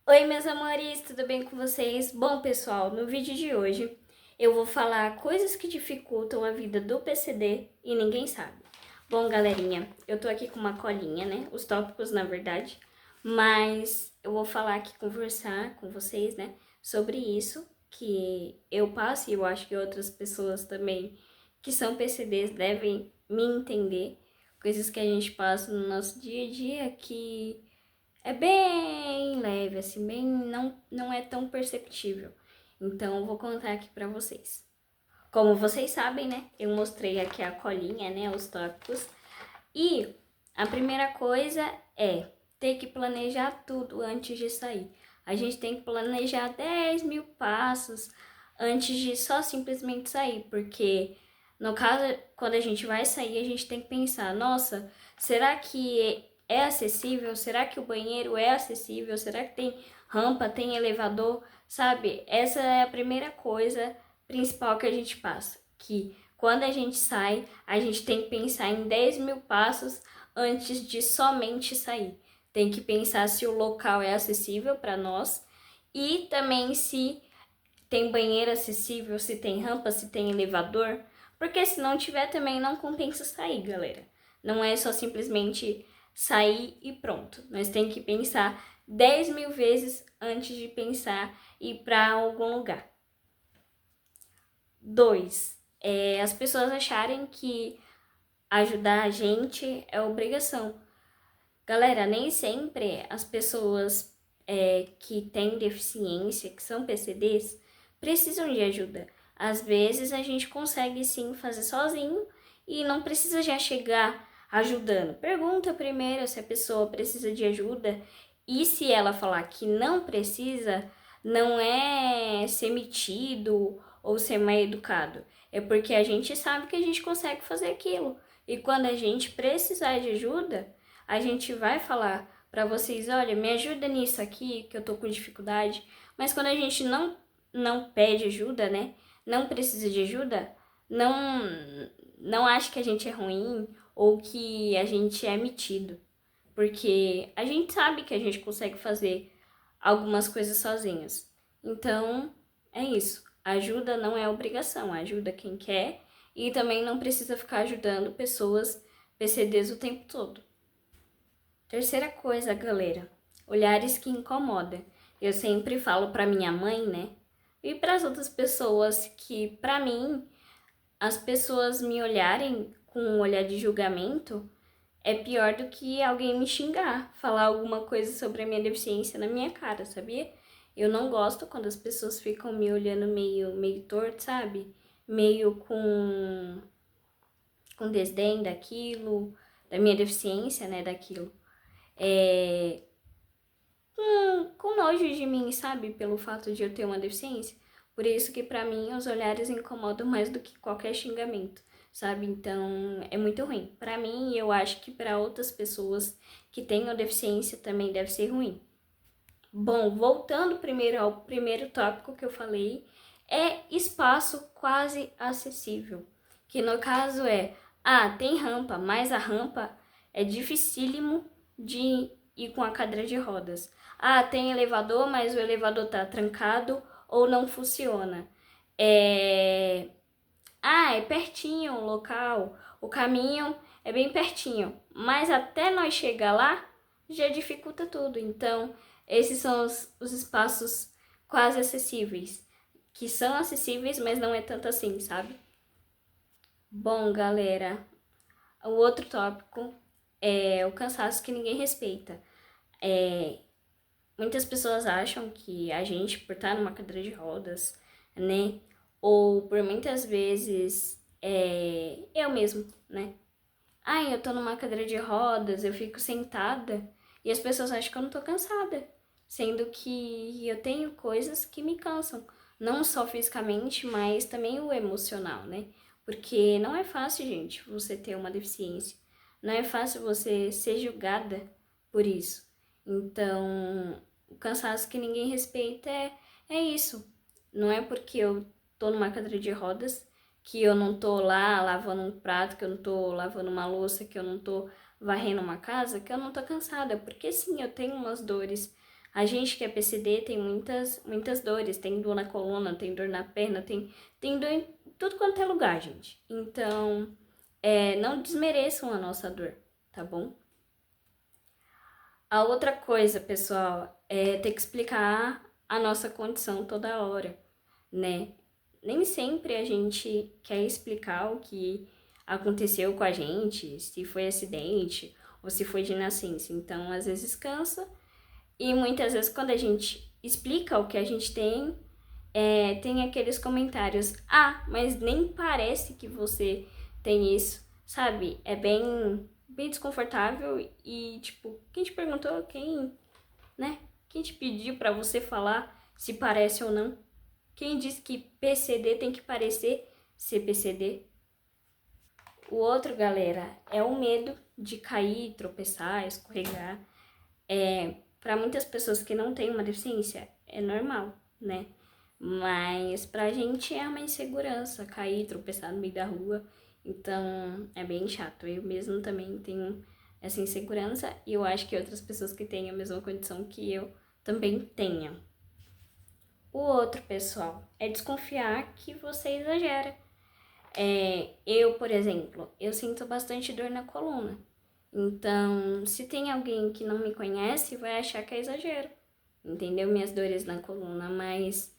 Oi, meus amores, tudo bem com vocês? Bom, pessoal, no vídeo de hoje eu vou falar coisas que dificultam a vida do PCD e ninguém sabe. Bom, galerinha, eu tô aqui com uma colinha, né? Os tópicos, na verdade, mas eu vou falar aqui, conversar com vocês, né, sobre isso que eu passo e eu acho que outras pessoas também que são PCDs devem me entender. Coisas que a gente passa no nosso dia a dia que é bem leve, assim, bem não é tão perceptível. Então, eu vou contar aqui pra vocês. Como vocês sabem, né? Eu mostrei aqui a colinha, né? Os tópicos. E a primeira coisa é ter que planejar tudo antes de sair. A gente tem que planejar 10.000 passos antes de só simplesmente sair, porque no caso, quando a gente vai sair, a gente tem que pensar, nossa, será que é acessível? Será que o banheiro é acessível? Será que tem rampa, tem elevador? Sabe? Essa é a primeira coisa principal que a gente passa, que quando a gente sai, a gente tem que pensar em 10.000 passos antes de somente sair. Tem que pensar se o local é acessível para nós e também se tem banheiro acessível, se tem rampa, se tem elevador, porque se não tiver também não compensa sair, galera. Não é só simplesmente sair e pronto. Nós tem que pensar 10.000 vezes antes de pensar ir para algum lugar. 2. As pessoas acharem que ajudar a gente é obrigação. Galera, nem sempre as pessoas que têm deficiência, que são PCDs, precisam de ajuda. Às vezes a gente consegue sim fazer sozinho e não precisa já chegar ajudando. Pergunta primeiro se a pessoa precisa de ajuda e se ela falar que não precisa, não é ser metido ou ser mal educado. É porque a gente sabe que a gente consegue fazer aquilo. E quando a gente precisar de ajuda, a gente vai falar para vocês, olha, me ajuda nisso aqui, que eu tô com dificuldade. Mas quando a gente não pede ajuda, né? Não precisa de ajuda, não não acha que a gente é ruim ou que a gente é metido, porque a gente sabe que a gente consegue fazer algumas coisas sozinhos. Então, é isso. Ajuda não é obrigação, ajuda quem quer e também não precisa ficar ajudando pessoas PCDs o tempo todo. Terceira coisa, galera, olhares que incomodam. Eu sempre falo para minha mãe, né? E para as outras pessoas que, para mim, as pessoas me olharem com um olhar de julgamento é pior do que alguém me xingar, falar alguma coisa sobre a minha deficiência na minha cara, sabia? Eu não gosto quando as pessoas ficam me olhando meio torto, sabe? Meio com desdém daquilo, da minha deficiência, né, daquilo. Com nojo de mim, sabe? Pelo fato de eu ter uma deficiência. Por isso que pra mim os olhares incomodam mais do que qualquer xingamento, sabe? Então é muito ruim. Pra mim, e eu acho que para outras pessoas que tenham deficiência também deve ser ruim. Bom, voltando primeiro ao primeiro tópico que eu falei, é espaço quase acessível. Que no caso tem rampa, mas a rampa é dificílimo de ir com a cadeira de rodas. Tem elevador, mas o elevador tá trancado ou não funciona. É pertinho o local, o caminho é bem pertinho, mas até nós chegar lá já dificulta tudo. Então, esses são os espaços quase acessíveis, que são acessíveis, mas não é tanto assim, sabe? Bom, galera, o outro tópico é o cansaço que ninguém respeita. Muitas pessoas acham que a gente, por estar numa cadeira de rodas, né, ou por muitas vezes eu mesmo, né? Eu tô numa cadeira de rodas, eu fico sentada e as pessoas acham que eu não tô cansada, sendo que eu tenho coisas que me cansam, não só fisicamente, mas também o emocional, né? Porque não é fácil, gente, você ter uma deficiência, não é fácil você ser julgada por isso. Então, o cansaço que ninguém respeita é isso. Não é porque eu tô numa cadeira de rodas que eu não tô lá lavando um prato, que eu não tô lavando uma louça, que eu não tô varrendo uma casa, que eu não tô cansada, porque sim, eu tenho umas dores A gente que é PCD tem muitas dores, tem dor na coluna, tem dor na perna, tem dor em tudo quanto é lugar, gente. Então, não desmereçam a nossa dor, tá bom? A outra coisa, pessoal, é ter que explicar a nossa condição toda hora, né? Nem sempre a gente quer explicar o que aconteceu com a gente, se foi acidente ou se foi de nascença. Então, às vezes cansa e muitas vezes quando a gente explica o que a gente tem aqueles comentários: ah, mas nem parece que você tem isso, sabe? É bem desconfortável e, tipo, quem te perguntou, né? Quem te pediu pra você falar se parece ou não? Quem disse que PCD tem que parecer ser PCD? O outro, galera, é o medo de cair, tropeçar, escorregar. Para muitas pessoas que não têm uma deficiência, é normal, né? Mas pra gente é uma insegurança cair, tropeçar no meio da rua. Então é bem chato. Eu mesmo também tenho essa insegurança e eu acho que outras pessoas que têm a mesma condição que eu também tenham. O outro, pessoal, é desconfiar que você exagera. Eu, por exemplo, eu sinto bastante dor na coluna. Então, se tem alguém que não me conhece, vai achar que é exagero. Entendeu? Minhas dores na coluna, mas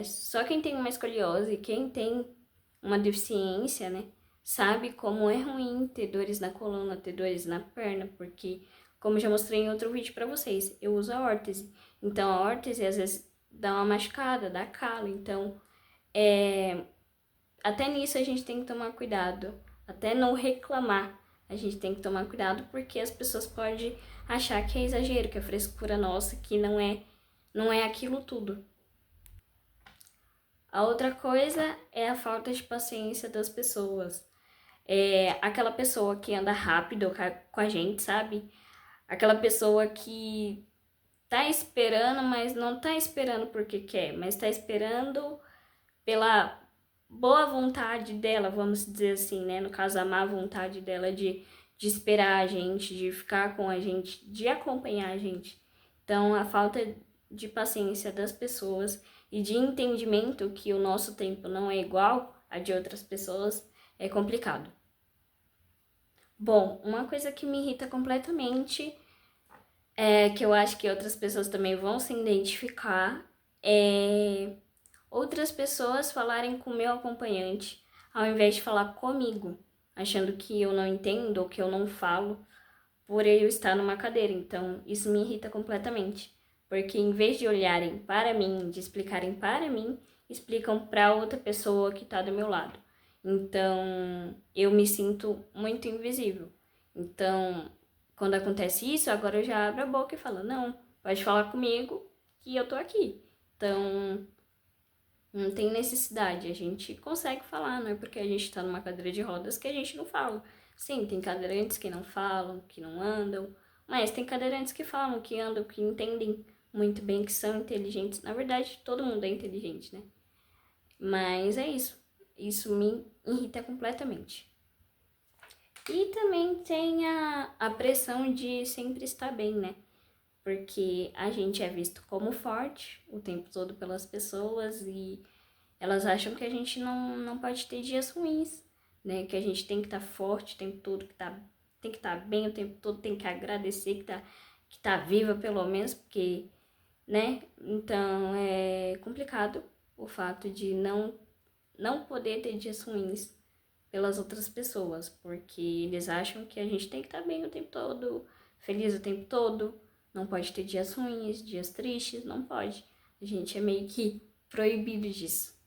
só quem tem uma escoliose, quem tem uma deficiência, né, sabe como é ruim ter dores na coluna, ter dores na perna, porque, como já mostrei em outro vídeo pra vocês, eu uso a órtese. Então, a órtese às vezes dá uma machucada, dá calo. Então, até nisso a gente tem que tomar cuidado. Até não reclamar, a gente tem que tomar cuidado, porque as pessoas podem achar que é exagero, que é frescura nossa, que não é aquilo tudo. A outra coisa é a falta de paciência das pessoas. Aquela pessoa que anda rápido com a gente, sabe? Aquela pessoa que tá esperando, mas não tá esperando porque quer, mas tá esperando pela boa vontade dela, vamos dizer assim, né? No caso, a má vontade dela de esperar a gente, de ficar com a gente, de acompanhar a gente. Então, a falta de paciência das pessoas e de entendimento que o nosso tempo não é igual a de outras pessoas é complicado. Bom, uma coisa que me irrita completamente, que eu acho que outras pessoas também vão se identificar, é outras pessoas falarem com o meu acompanhante ao invés de falar comigo, achando que eu não entendo ou que eu não falo por eu estar numa cadeira. Então, isso me irrita completamente, porque em vez de olharem para mim, de explicarem para mim, explicam para outra pessoa que está do meu lado. Então, eu me sinto muito invisível. Então, quando acontece isso, agora eu já abro a boca e falo: não, pode falar comigo que eu tô aqui. Então, não tem necessidade, a gente consegue falar, não é porque a gente tá numa cadeira de rodas que a gente não fala. Sim, tem cadeirantes que não falam, que não andam, mas tem cadeirantes que falam, que andam, que entendem muito bem, que são inteligentes. Na verdade, todo mundo é inteligente, né? Mas é isso. Isso me irrita completamente. E também tem a pressão de sempre estar bem, né? Porque a gente é visto como forte o tempo todo pelas pessoas e elas acham que a gente não pode ter dias ruins, né? Que a gente tem que estar forte o tempo todo, tem que estar bem o tempo todo, tem que agradecer que tá viva pelo menos, porque, né? Então é complicado o fato de não poder ter dias ruins pelas outras pessoas, porque eles acham que a gente tem que estar bem o tempo todo, feliz o tempo todo, não pode ter dias ruins, dias tristes, não pode. A gente é meio que proibido disso.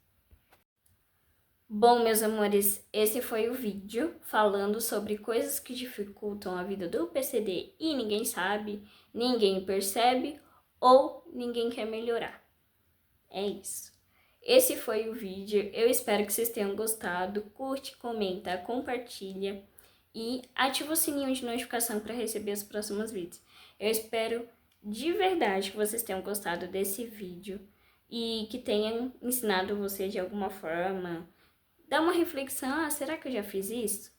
Bom, meus amores, esse foi o vídeo falando sobre coisas que dificultam a vida do PCD e ninguém sabe, ninguém percebe ou ninguém quer melhorar. É isso. Esse foi o vídeo, eu espero que vocês tenham gostado. Curte, comenta, compartilha e ativa o sininho de notificação para receber os próximos vídeos. Eu espero de verdade que vocês tenham gostado desse vídeo e que tenham ensinado você de alguma forma. Dá uma reflexão: será que eu já fiz isso?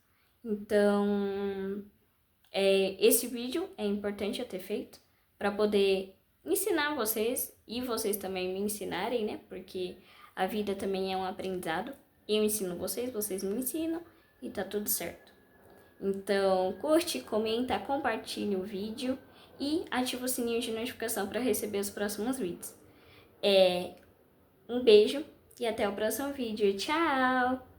Então, esse vídeo é importante eu ter feito para poder ensinar vocês e vocês também me ensinarem, né? Porque a vida também é um aprendizado. Eu ensino vocês, vocês me ensinam e tá tudo certo. Então, curte, comenta, compartilha o vídeo e ativa o sininho de notificação para receber os próximos vídeos. Um beijo e até o próximo vídeo. Tchau!